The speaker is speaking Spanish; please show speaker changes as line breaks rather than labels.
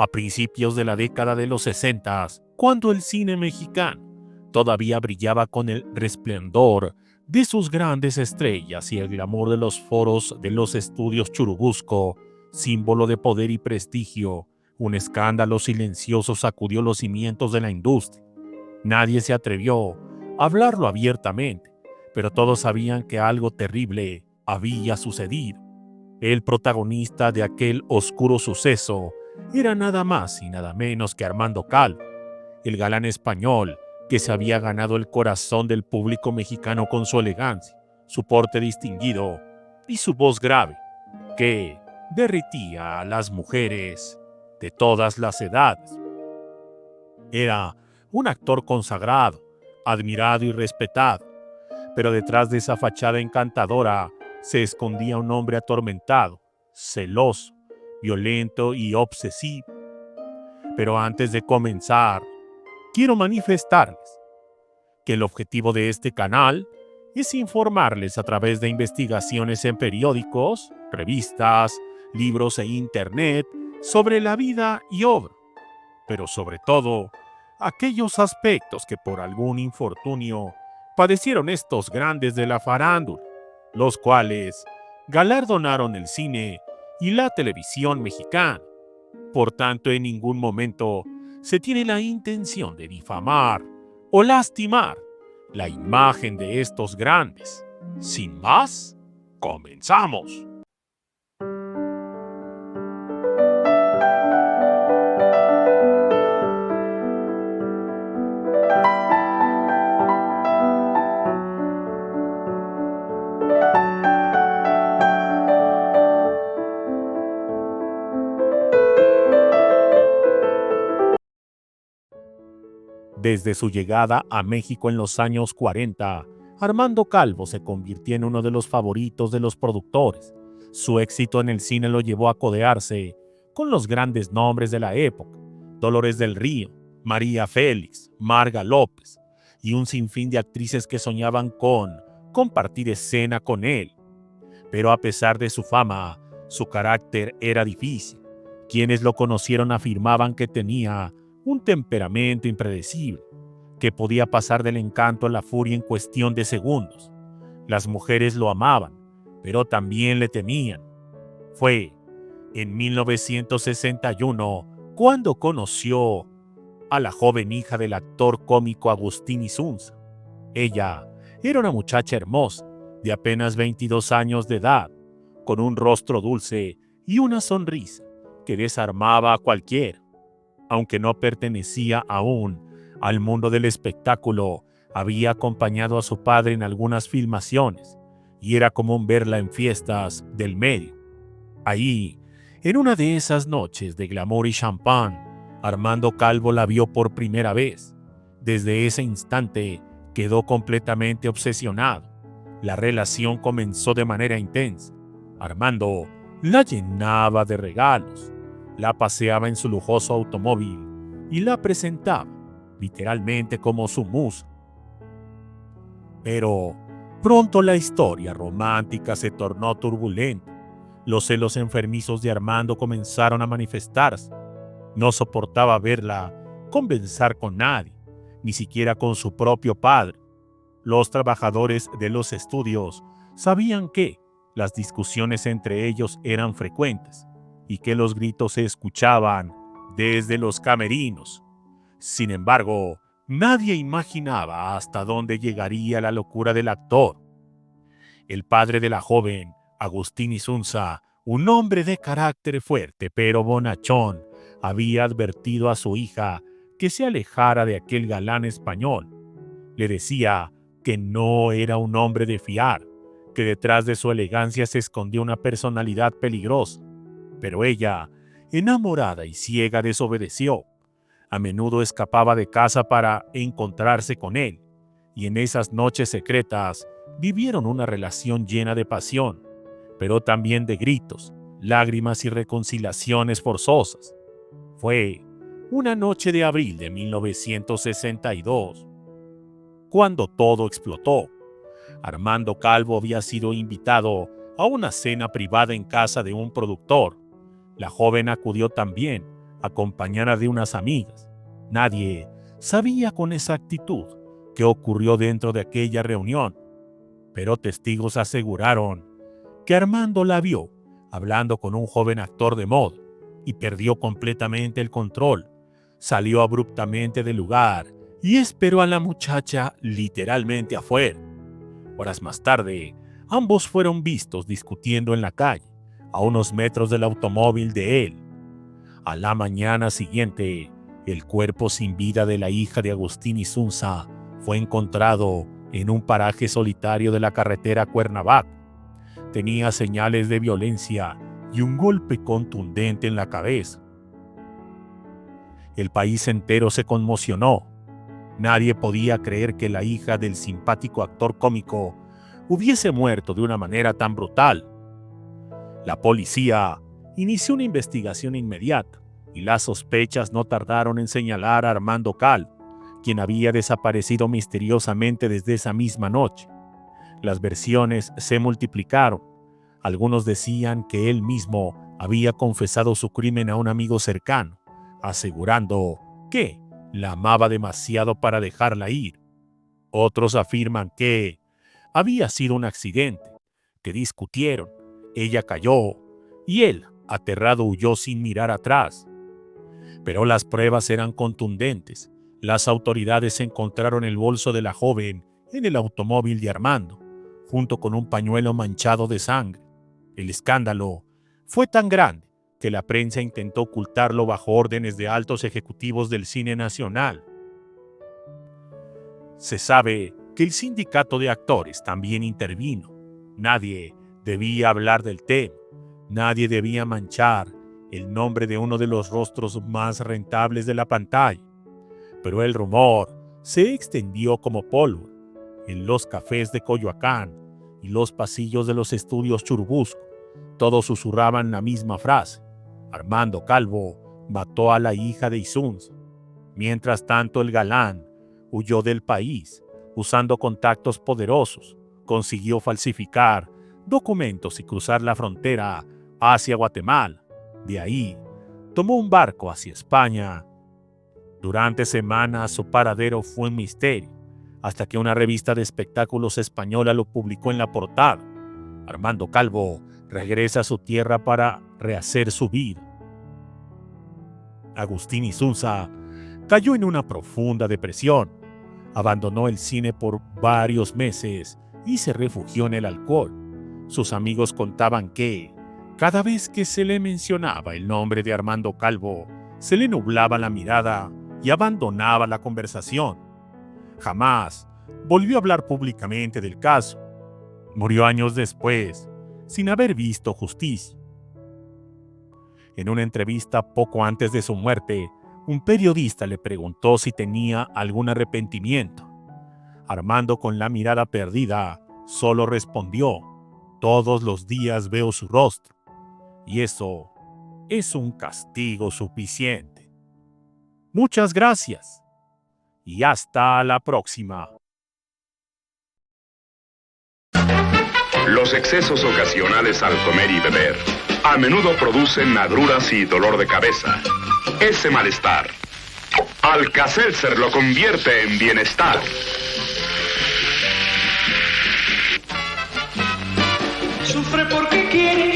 a principios de la década de los 60, cuando el cine mexicano todavía brillaba con el resplandor de sus grandes estrellas y el glamour de los foros de los estudios Churubusco, símbolo de poder y prestigio, un escándalo silencioso sacudió los cimientos de la industria. Nadie se atrevió a hablarlo abiertamente, pero todos sabían que algo terrible había sucedido. El protagonista de aquel oscuro suceso era nada más y nada menos que Armando Calvo, el galán español que se había ganado el corazón del público mexicano con su elegancia, su porte distinguido y su voz grave, que derretía a las mujeres de todas las edades. Era un actor consagrado, admirado y respetado, pero detrás de esa fachada encantadora se escondía un hombre atormentado, celoso, violento y obsesivo. Pero antes de comenzar, quiero manifestarles que el objetivo de este canal es informarles a través de investigaciones en periódicos, revistas, libros e internet sobre la vida y obra, pero sobre todo aquellos aspectos que por algún infortunio padecieron estos grandes de la farándula, los cuales galardonaron el cine y la televisión mexicana. Por tanto, en ningún momento se tiene la intención de difamar o lastimar la imagen de estos grandes. Sin más, comenzamos. Desde su llegada a México en los años 40, Armando Calvo se convirtió en uno de los favoritos de los productores. Su éxito en el cine lo llevó a codearse con los grandes nombres de la época: Dolores del Río, María Félix, Marga López y un sinfín de actrices que soñaban con compartir escena con él. Pero a pesar de su fama, su carácter era difícil. Quienes lo conocieron afirmaban que tenía un temperamento impredecible, que podía pasar del encanto a la furia en cuestión de segundos. Las mujeres lo amaban, pero también le temían. Fue en 1961 cuando conoció a la joven hija del actor cómico Agustín Insunza. Ella era una muchacha hermosa, de apenas 22 años de edad, con un rostro dulce y una sonrisa que desarmaba a cualquiera. Aunque no pertenecía aún al mundo del espectáculo, había acompañado a su padre en algunas filmaciones y era común verla en fiestas del medio. Ahí, en una de esas noches de glamour y champán, Armando Calvo la vio por primera vez. Desde ese instante quedó completamente obsesionado. La relación comenzó de manera intensa. Armando la llenaba de regalos, la paseaba en su lujoso automóvil y la presentaba literalmente como su musa. Pero pronto la historia romántica se tornó turbulenta. Los celos enfermizos de Armando comenzaron a manifestarse. No soportaba verla conversar con nadie, ni siquiera con su propio padre. Los trabajadores de los estudios sabían que las discusiones entre ellos eran frecuentes y que los gritos se escuchaban desde los camerinos. Sin embargo, nadie imaginaba hasta dónde llegaría la locura del actor. El padre de la joven, Agustín Insunza, un hombre de carácter fuerte pero bonachón, había advertido a su hija que se alejara de aquel galán español. Le decía que no era un hombre de fiar, que detrás de su elegancia se escondía una personalidad peligrosa. Pero ella, enamorada y ciega, desobedeció. A menudo escapaba de casa para encontrarse con él, y en esas noches secretas vivieron una relación llena de pasión, pero también de gritos, lágrimas y reconciliaciones forzosas. Fue una noche de abril de 1962, cuando todo explotó. Armando Calvo había sido invitado a una cena privada en casa de un productor. La joven acudió también, acompañada de unas amigas. Nadie sabía con exactitud qué ocurrió dentro de aquella reunión, pero testigos aseguraron que Armando la vio hablando con un joven actor de moda y perdió completamente el control. Salió abruptamente del lugar y esperó a la muchacha literalmente afuera. Horas más tarde, ambos fueron vistos discutiendo en la calle, a unos metros del automóvil de él. A la mañana siguiente, el cuerpo sin vida de la hija de Agustín Insunza fue encontrado en un paraje solitario de la carretera Cuernavaca. Tenía señales de violencia y un golpe contundente en la cabeza. El país entero se conmocionó. Nadie podía creer que la hija del simpático actor cómico hubiese muerto de una manera tan brutal. La policía inició una investigación inmediata y las sospechas no tardaron en señalar a Armando Calvo, quien había desaparecido misteriosamente desde esa misma noche. Las versiones se multiplicaron. Algunos decían que él mismo había confesado su crimen a un amigo cercano, asegurando que la amaba demasiado para dejarla ir. Otros afirman que había sido un accidente, que discutieron, ella cayó y él, aterrado, huyó sin mirar atrás. Pero las pruebas eran contundentes. Las autoridades encontraron el bolso de la joven en el automóvil de Armando, junto con un pañuelo manchado de sangre. El escándalo fue tan grande que la prensa intentó ocultarlo bajo órdenes de altos ejecutivos del cine nacional. Se sabe que el sindicato de actores también intervino. Nadie debía hablar del tema. Nadie debía manchar el nombre de uno de los rostros más rentables de la pantalla. Pero el rumor se extendió como pólvora en los cafés de Coyoacán y los pasillos de los estudios Churubusco. Todos susurraban la misma frase: Armando Calvo mató a la hija de Insunza. Mientras tanto, el galán huyó del país. Usando contactos poderosos, consiguió falsificar documentos y cruzar la frontera hacia Guatemala. De ahí, tomó un barco hacia España. Durante semanas su paradero fue un misterio, hasta que una revista de espectáculos española lo publicó en la portada. Armando Calvo regresa a su tierra para rehacer su vida. Agustín Insunza cayó en una profunda depresión. Abandonó el cine por varios meses y se refugió en el alcohol. Sus amigos contaban que, cada vez que se le mencionaba el nombre de Armando Calvo, se le nublaba la mirada y abandonaba la conversación. Jamás volvió a hablar públicamente del caso. Murió años después, sin haber visto justicia. En una entrevista poco antes de su muerte, un periodista le preguntó si tenía algún arrepentimiento. Armando, con la mirada perdida, solo respondió: todos los días veo su rostro, y eso es un castigo suficiente. Muchas gracias, y hasta la próxima.
Los excesos ocasionales al comer y beber a menudo producen agruras y dolor de cabeza. Ese malestar, Alka-Seltzer lo convierte en bienestar.
Sufre porque quiere